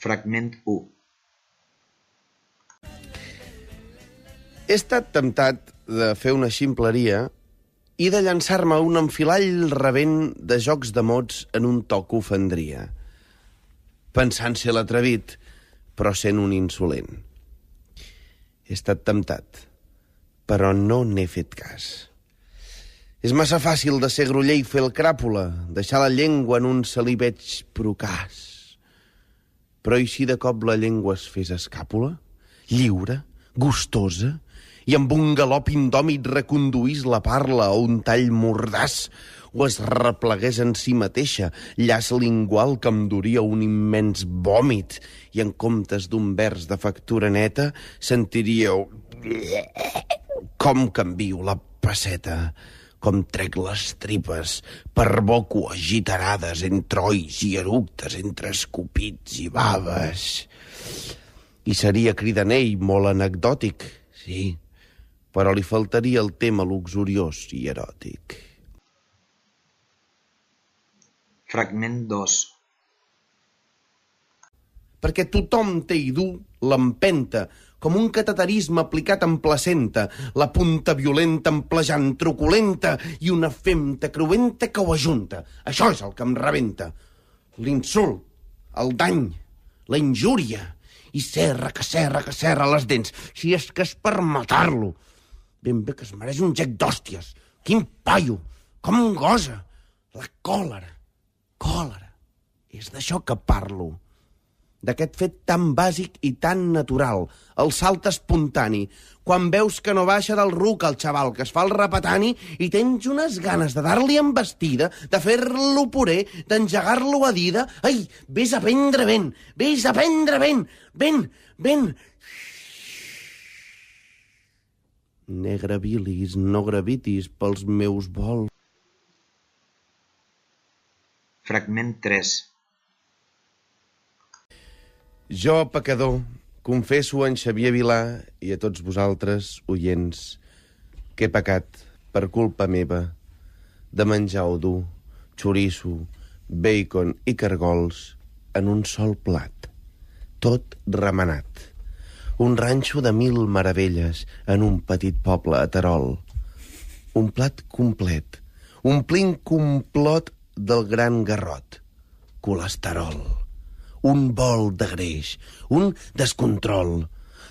Fragment 1. He estat temptat de fer una ximpleria i de llançar-me un enfilall rebent de jocs de mots en un to que ofendria. Pensant ser l'atrevit, però sent un insolent. He estat temptat, però no n'he fet cas. És massa fàcil de ser groller i fer el cràpula, deixar la llengua en un saliveig procàs. Però i si de cop la llengua es fes escàpula, lliure, gustosa, i amb un galop indòmit reconduís la parla a un tall mordàs, o es replegués en si mateixa, llaç lingual que em duria un immens vòmit, i en comptes d'un vers de factura neta, sentiríeu com canvio la pesseta, com trec les tripes, perboco agitarades entre ois i eructes, entre escopits i baves. I seria cridaner i molt anecdòtic, sí, però li faltaria el tema luxuriós i eròtic. Fragment 2. Perquè tothom té i du l'empenta, com un cateterisme aplicat en placenta, la punta violenta emplejant truculenta i una femta cruenta que ho ajunta. Això és el que em rebenta. L'insult, el dany, la injúria, i serra les dents, si és que és per matar-lo. Ben bé que es mereix un gec d'hòsties. Quin paio, com gosa. La còlera. És d'això que parlo. D'aquest fet tan bàsic i tan natural, el salt espontani, quan veus que no baixa del ruc el xaval que es fa el repetani i tens unes ganes de dar-li embestida, de fer-lo puré, d'engegar-lo a dida. Ai, vés a prendre vent, vent. Negra bilis, no gravitis pels meus vols. Fragment 3. Jo, pecador, confesso a en Xavier Vilà i a tots vosaltres, oients, que he pecat, per culpa meva, de menjar o dur, xoriço, bacon i cargols en un sol plat, tot remenat. Un ranxo de 1000 meravelles en un petit poble a Terol. Un plat complet, omplint complot del gran garrot. Colesterol. Un bol de greix, un descontrol.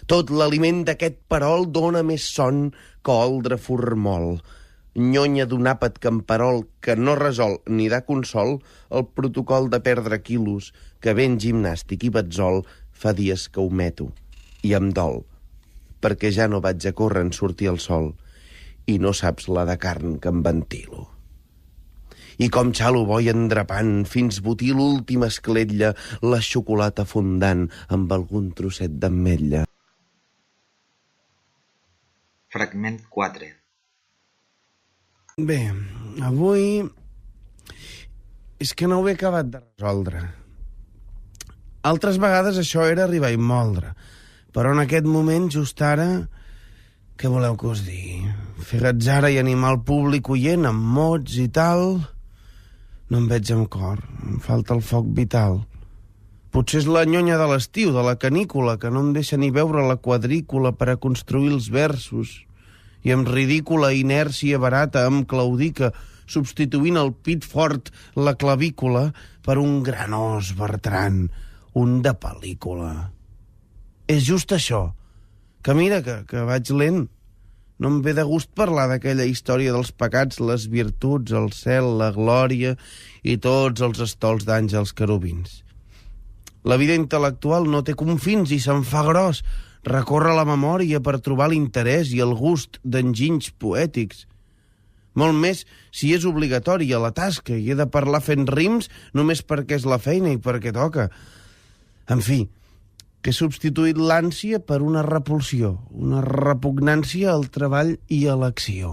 Tot l'aliment d'aquest perol dóna més son que oldre formol. Nyonya d'un àpat camperol que no resol ni dà consol el protocol de perdre quilos que ben gimnàstic i betzol fa dies que ho meto. I em dol, perquè ja no vaig a córrer en sortir el sol i no saps la de carn que em ventilo. I com xalo boi endrapant fins botir l'última escletlla, la xocolata fondant amb algun trosset d'ametlla. Fragment 4. Bé, avui és que no ho he acabat de resoldre. Altres vegades això era arribar i moldre, però en aquest moment, just ara, què voleu que us digui? Fer gatzara i animar el públic oient amb mots i tal, no em veig amb cor, em falta el foc vital. Potser és la nyonya de l'estiu, de la canícula, que no em deixa ni veure la quadrícula per a construir els versos, i amb ridícula inèrcia barata em claudica, substituint el pit fort, la clavícula, per un granós Bertran, un de pel·lícula. És just això, que mira, que vaig lent. No em ve de gust parlar d'aquella història dels pecats, les virtuts, el cel, la glòria i tots els estols d'àngels querubins. La vida intel·lectual no té confins i se'n fa gros. Recorre la memòria per trobar l'interès i el gust d'enginys poètics. Molt més si és obligatòria la tasca i he de parlar fent rims només perquè és la feina i perquè toca. En fi, que he substituït l'ànsia per una repulsió, una repugnància al treball i a l'acció.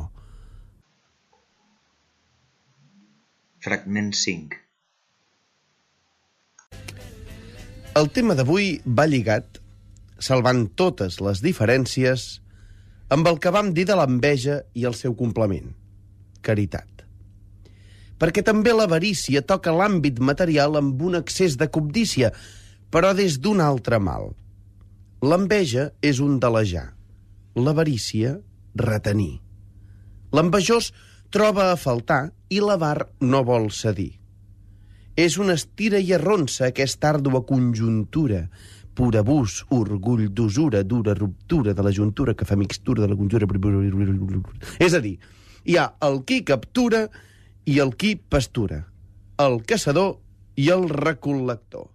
Fragment 5. El tema d'avui va lligat, salvant totes les diferències, amb el que vam dir de l'enveja i el seu complement, caritat. Perquè també l'avarícia toca l'àmbit material amb un excés de cobdícia, però des d'un altre mal. L'enveja és un delejar, l'avarícia, retenir. L'envejós troba a faltar i l'avar no vol cedir. És una estira i arronsa aquesta àrdua conjuntura, pur abús, orgull d'usura, dura ruptura de la juntura que fa mixtura de la conjura. És a dir, hi ha el qui captura i el qui pastura, el caçador i el recol·lector.